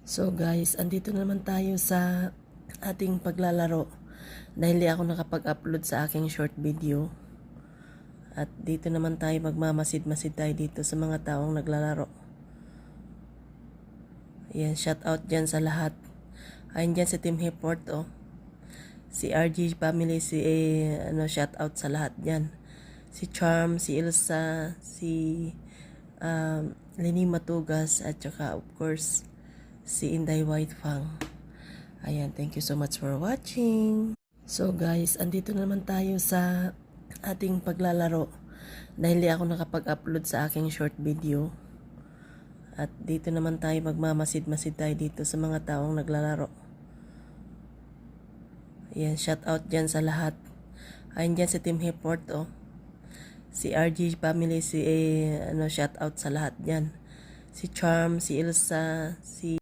So guys, andito naman tayo sa ating paglalaro dahil di ako nakapag-upload sa aking short video. At dito naman tayo magmamasid-masid tayo dito sa mga taong naglalaro. Ayan, shout out dyan sa lahat. Ayan dyan si Team Hiport, oh. Si RG family, shout out sa lahat dyan. Si Charm, si Ilsa, si Lini Matugas, at saka of course, si Inday White Fang. Ayan, thank you so much for watching. So guys, andito naman tayo sa ating paglalaro dahil di ako nakapag-upload sa aking short video. At dito naman tayo magmamasid-masid tayo dito sa mga taong naglalaro. Ayan, shout out dyan sa lahat. Ayan dyan si Team Hiport, oh. Si RG family, shout out sa lahat dyan. Si Charm, si Ilsa, si